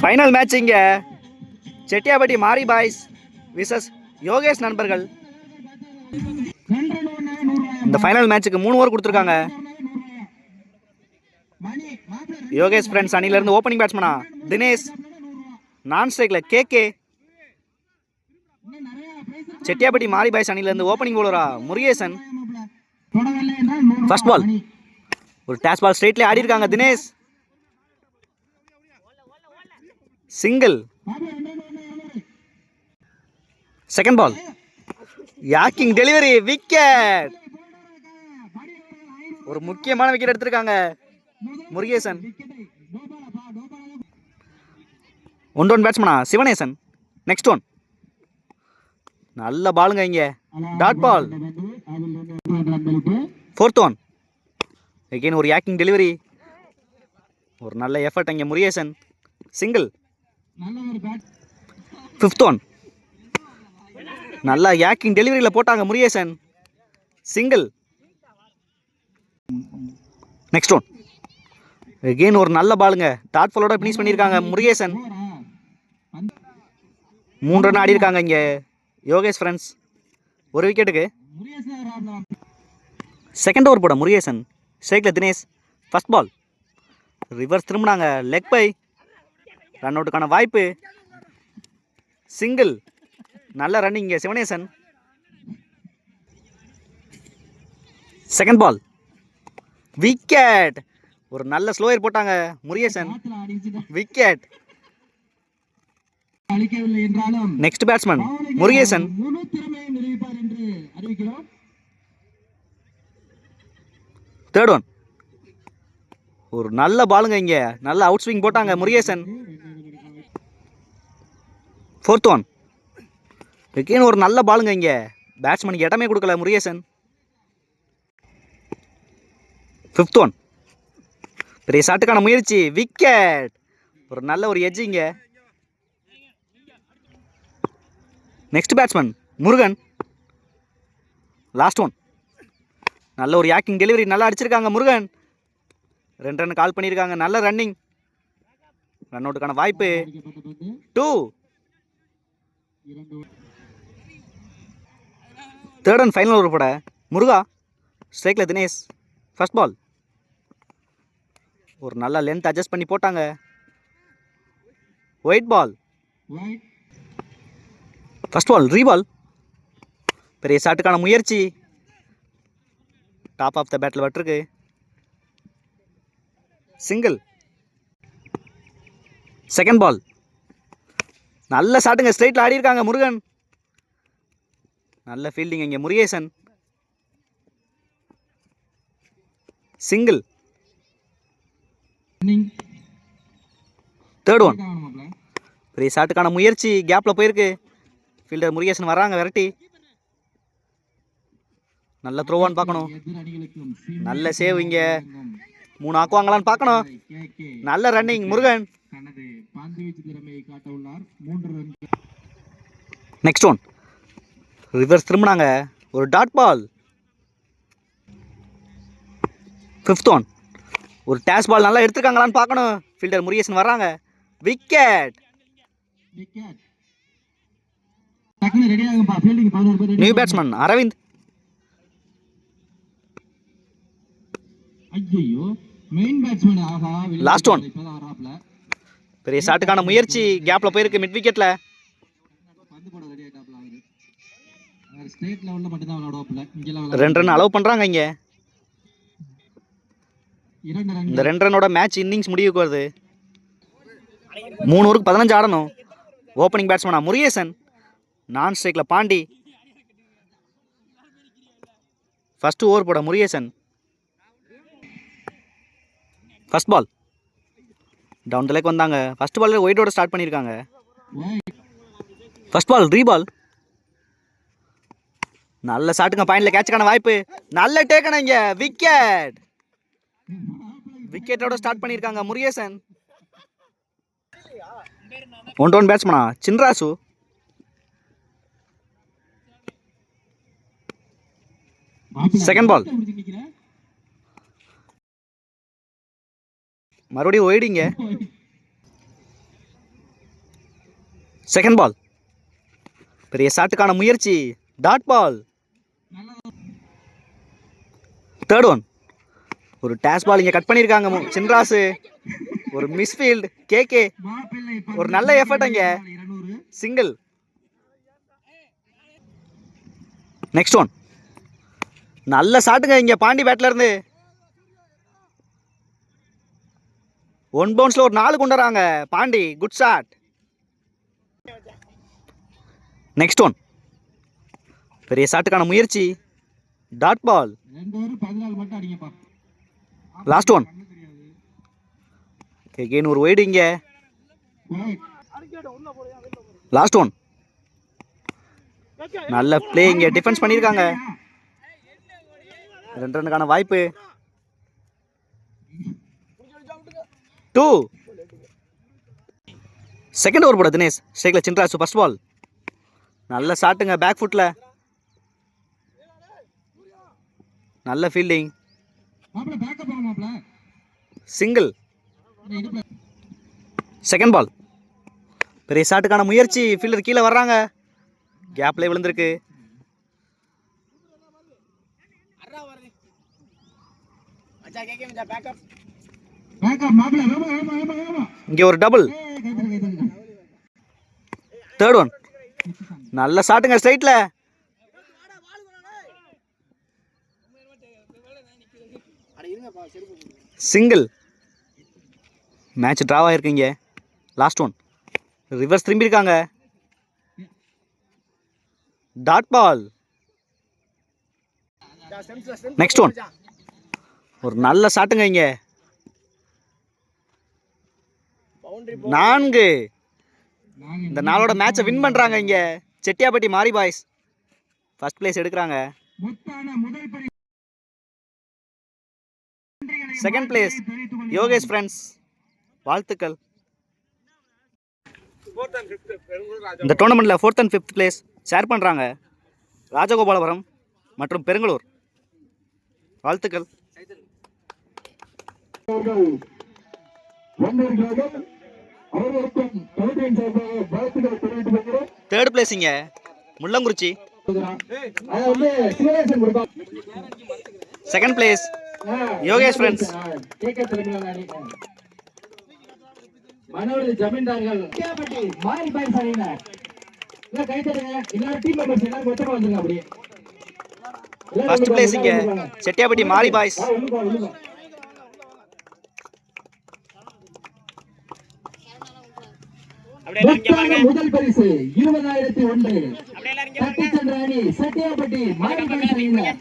Final match இங்க செட்டியாபட்டி Mari boys versus Yogesh நண்பர்கள். இந்த ஃபைனல் மேட்சுக்கு 3 ஓவர் கொடுத்துருக்காங்க. யோகேஷ் ஃப்ரெண்ட்ஸ் அணியிலிருந்து ஓப்பனிங் பேட்ஸ்மனா தினேஷ், நான் ஸ்ட்ரைக்ல கேகே. செட்டியாபட்டி மாரி பாய்ஸ் அணியிலிருந்து ஓப்பனிங் பவுலரா முருகேசன். ஃபர்ஸ்ட் பால் ஒரு டேஸ் பால் ஸ்ட்ரைட்ல ஆடி இருக்காங்க Dinesh. Single. Second ball yorking delivery, wicket. ஒரு முக்கியமான விக்கெட் எடுத்திருக்காங்க முருகேசன். ஒன் டவுன் பேட்ஸ்மனா சிவனேசன். நெக்ஸ்ட் ஒன் நல்ல பாலுங்க இங்க, dot ball. Fourth one again ஒரு யாக்கிங் டெலிவரி, ஒரு நல்ல எஃபர்ட் இங்க முருகேசன். சிங்கிள். ஃபிஃப்த் ஒன் நல்லா யாக்கிங் டெலிவரியில் போட்டாங்க Murugesan. Single. Next one again ஒரு நல்ல பாலுங்க, டாட் பாலோட ஃபினிஷ் பண்ணியிருக்காங்க முருகேசன். 3 ரன் ஆடி இருக்காங்க இங்கே யோகேஷ் ஃப்ரெண்ட்ஸ், ஒரு விக்கெட்டுக்கு. செகண்ட் ஓவர் போட முருகேசன், ஸ்ட்ரைக்கில் தினேஷ். ஃபர்ஸ்ட் பால் ரிவர்ஸ் திரும்பினாங்க, லெக் பை, ரன் அவுட்டுக்கான வாய்ப்பு. சிங்கிள். நல்ல running Sivanesan. Second ball wicket, ஒரு நல்ல ஸ்லோயர் போட்டாங்க Murugesan. Wicket. Next batsman Murugesan. Third one ஒரு நல்ல பாலுங்க இங்க, நல்ல அவுட் ஸ்விங் போட்டாங்க முருகேசன். ஃபோர்த் ஒன் அகெயின் ஒரு நல்ல பாலுங்க இங்க, பேட்ஸ்மேனுக்கு இடமே கொடுக்கல முருகேசன். ஃபிஃப்த் ஒன் பெரிய ஷாட்டுக்கான முயற்சி, விக்கெட். ஒரு நல்ல ஒரு எட்ஜ் இங்க. Next batsman Murugan. Last one நல்ல ஒரு யாக்கிங் டெலிவரி, நல்லா அடிச்சிருக்காங்க முருகன். 2 ரன் கால் பண்ணியிருக்காங்க, நல்ல ரன்னிங், ரன் அவுட்டுக்கான வாய்ப்பு. 2. தேர்ட் அண்ட் ஃபைனல் ஓவர் போட முருகா, ஸ்ட்ரைக்கில் தினேஷ். ஃபர்ஸ்ட் பால் ஒரு நல்ல லென்த் அட்ஜஸ்ட் பண்ணி போட்டாங்க, ஒயிட் பால். ஃபர்ஸ்ட் பால் ரீபால், பெரிய ஷாட்டுக்கான முயற்சி, டாப் ஆஃப் த பேட்டில் வட்டிருக்கு. சிங்கிள். செகண்ட் பால் நல்ல ஷாட்டுங்க, ஸ்ட்ரைட்டில் ஆடி இருக்காங்க முருகன். நல்ல ஃபீல்டிங் இங்கே முருகேசன். சிங்கிள். தேர்ட் ஒன் பெரிய ஷாட்டுக்கான முயற்சி, கேப்பில் போயிருக்கு, ஃபீல்டர் முருகேசன் வராங்க விரட்டி. நல்ல த்ரோவான்னு பார்க்கணும், நல்ல சேவ் இங்கே, 3 ஆக்குவாங்களான்னு பார்க்கணும். நல்ல running Murugan. Next one reverse திரும்பினாங்க, ஒரு டாட் பால். ஃபிஃப்த் ஒன் ஒரு டேஸ் பால் நல்லா எடுத்துருக்காங்களான்னு பார்க்கணும், ஃபீல்டர் முருகேசன் வர்றாங்க. Wicket. New batsman Aravind. Last one பெரிய ஷாட்டுக்கான முயற்சி, கேப்ல போயிருக்கு, மிட் விக்கெட்ல. 2 ரன் அலோவ் பண்றாங்க இங்க. இந்த 2 ரன்னோட மேட்ச் இன்னிங்ஸ் முடிவுக்கு வருது. 3 ஓவருக்கு 15 ஆடணும். ஓப்பனிங் பேட்ஸ்மேனா முருகேசன், நான் ஸ்ட்ரைக்ல பாண்டி. ஃபர்ஸ்ட் ஓவர் போட Murugesan. First ball down the leg வந்தாங்க, ஃபர்ஸ்ட் பால் ஒயிட்டோட ஸ்டார்ட் பண்ணியிருக்காங்க. ஃபர்ஸ்ட் பால் ரீபால், நல்ல ஷாட்டுங்க, பாயிண்ட்ல கேட்சுக்கான வாய்ப்பு, நல்ல டேக்கன இங்க, விக்கெட். விக்கெட்டோட ஸ்டார்ட் பண்ணியிருக்காங்க முருகேசன். ஒன் டவுன் பேட்ஸ்மேனா சின்ராசு. செகண்ட் பால் மறுபடியும் ஒய்டிங்க. Second ball. பெரிய ஷாட்டுக்கான முயற்சி. Dot ball. Third one. ஒரு டேஸ் பால் இங்கே கட் பண்ணியிருக்காங்க சின்ராசு. ஒரு மிஸ்ஃபீல்டு. கேகே ஒரு நல்ல எஃபர்ட் அங்கே. சிங்கிள். Next one. நல்ல ஷாட்டுங்க இங்கே பாண்டி பேட்ல இருந்து. ஒன் பவுன்ஸ்ல ஒரு 4 கொண்டு வராங்க Pandi. Good shot. Next one. பெரிய ஷாட்டுக்கான முயற்சி. Dot ball. Last one. Again ஒரு வைடு இங்க. Last one. நல்ல பிளே இங்க. டிஃபென்ஸ் பண்ணியிருக்காங்க. 2 ரன்னுக்கான வாய்ப்பு. 2. செகண்ட் ஓவர் போட தினேஷ். ஸ்ட்ரைக்ல சின்ராசு. First ball. நல்ல ஷாட்டுங்க பேக் ஃபுட்ல. நல்ல ஃபீல்டிங். சிங்கிள். Second ball. பெரிய ஷாட்டுக்கான முயற்சி. ஃபீல்டர் கீழே வர்றாங்க. கேப்ல விழுந்திருக்கு. இங்க ஒரு டபுள். Third one. நல்ல ஷாட்டுங்க ஸ்ட்ரைட்ல. சிங்கிள். மேட்ச் டிராவ் ஆயிருக்கீங்க. Last one. ரிவர்ஸ் திரும்பி இருக்காங்க. Dot ball. Next one. ஒரு நல்ல ஷாட்டுங்க இங்க. 4. இந்த நாளோட மேட்சை வின் பண்றாங்க இங்க செட்டியாப்பட்டி மாரி பாய்ஸ். ஃபர்ஸ்ட் பிளேஸ் எடுக்கிறாங்க. Second place Yogesh friends. வாழ்த்துக்கள். இந்த டோர்னமெண்ட்ல 4th and 5th place share பண்றாங்க ராஜகோபாலபுரம் மற்றும் பெருங்களூர். வாழ்த்துக்கள். தேர்ட் பிளேஸ் இங்க Mullankurichi. Second place Yogesh friends. First place இங்க செட்டியாப்பட்டி மாரி பாய்ஸ். முதல் பரிசு 20,001. செட்டியாப்பட்டி மாரி பாய்ஸ் அணியினர்.